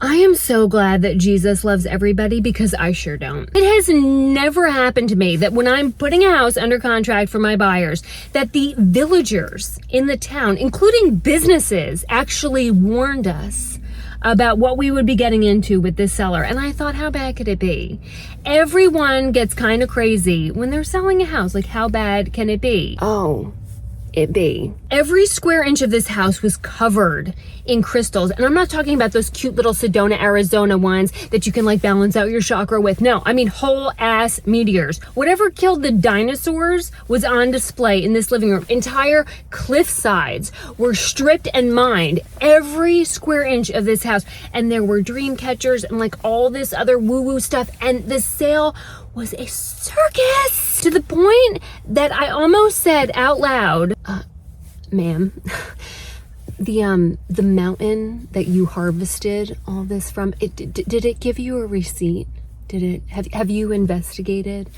I am so glad that Jesus loves everybody because I sure don't. It has never happened to me that when I'm putting a house under contract for my buyers, that the villagers in the town, including businesses, actually warned us about what we would be getting into with this seller. And I thought, how bad could it be? Everyone gets kind of crazy when they're selling a house. Like, how bad can it be? Oh, it be. Every square inch of this house was covered in crystals. And I'm not talking about those cute little Sedona, Arizona ones that you can like balance out your chakra with. No, I mean whole ass meteors. Whatever killed the dinosaurs was on display in this living room. Entire cliff sides were stripped and mined. Every square inch of this house. And there were dream catchers and like all this other woo-woo stuff. And the sale was a circus to the point that I almost said out loud, ma'am, the mountain that you harvested all this from, did it give you a receipt? Did it, have you investigated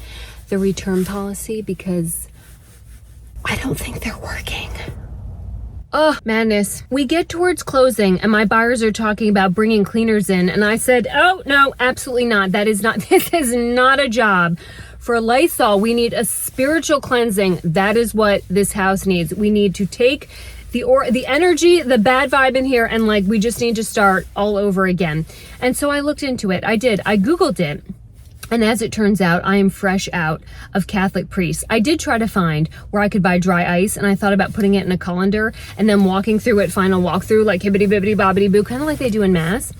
the return policy? Because I don't think they're working. Oh, madness. We get towards closing and my buyers are talking about bringing cleaners in. And I said, oh, no, absolutely not. This is not a job. For Lysol, we need a spiritual cleansing. That is what this house needs. We need to take the energy, the bad vibe in here, and like, we just need to start all over again. And so I looked into it. I did. I Googled it. And as it turns out, I am fresh out of Catholic priests. I did try to find where I could buy dry ice, and I thought about putting it in a colander and then walking through it, final walkthrough, like hibbity bibbity bobbity boo, kind of like they do in Mass.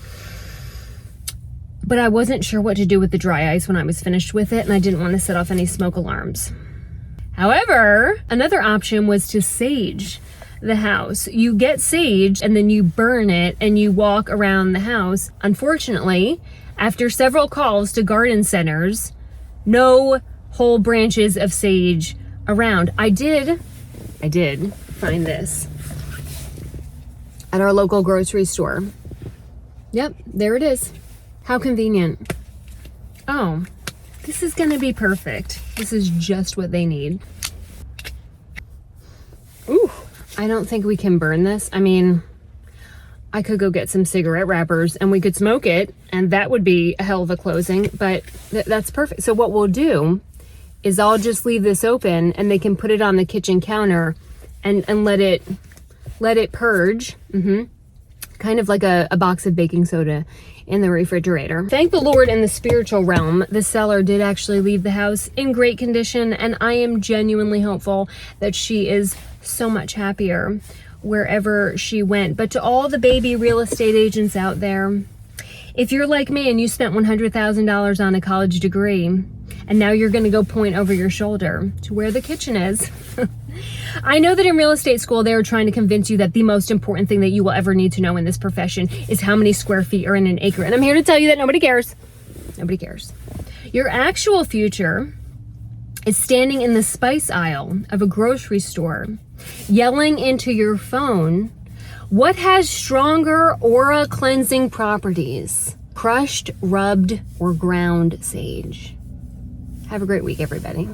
But I wasn't sure what to do with the dry ice when I was finished with it, and I didn't want to set off any smoke alarms. However, another option was to sage the house. You get sage and then you burn it and you walk around the house. Unfortunately, after several calls to garden centers, no whole branches of sage around. I did find this at our local grocery store. Yep, there it is. How convenient. Oh, this is gonna be perfect. This is just what they need. Ooh, I don't think we can burn this. I mean, I could go get some cigarette wrappers and we could smoke it, and that would be a hell of a closing, but that's perfect. So what we'll do is I'll just leave this open and they can put it on the kitchen counter and let it purge. Kind of like a box of baking soda in the refrigerator. Thank the Lord, in the spiritual realm, the seller did actually leave the house in great condition, and I am genuinely hopeful that she is so much happier wherever she went. But to all the baby real estate agents out there, if you're like me and you spent $100,000 on a college degree and now you're going to go point over your shoulder to where the kitchen is, I know that in real estate school they are trying to convince you that the most important thing that you will ever need to know in this profession is how many square feet are in an acre. And I'm here to tell you that nobody cares. Nobody cares. Your actual future is standing in the spice aisle of a grocery store, yelling into your phone, what has stronger aura cleansing properties? Crushed, rubbed, or ground sage. Have a great week, everybody.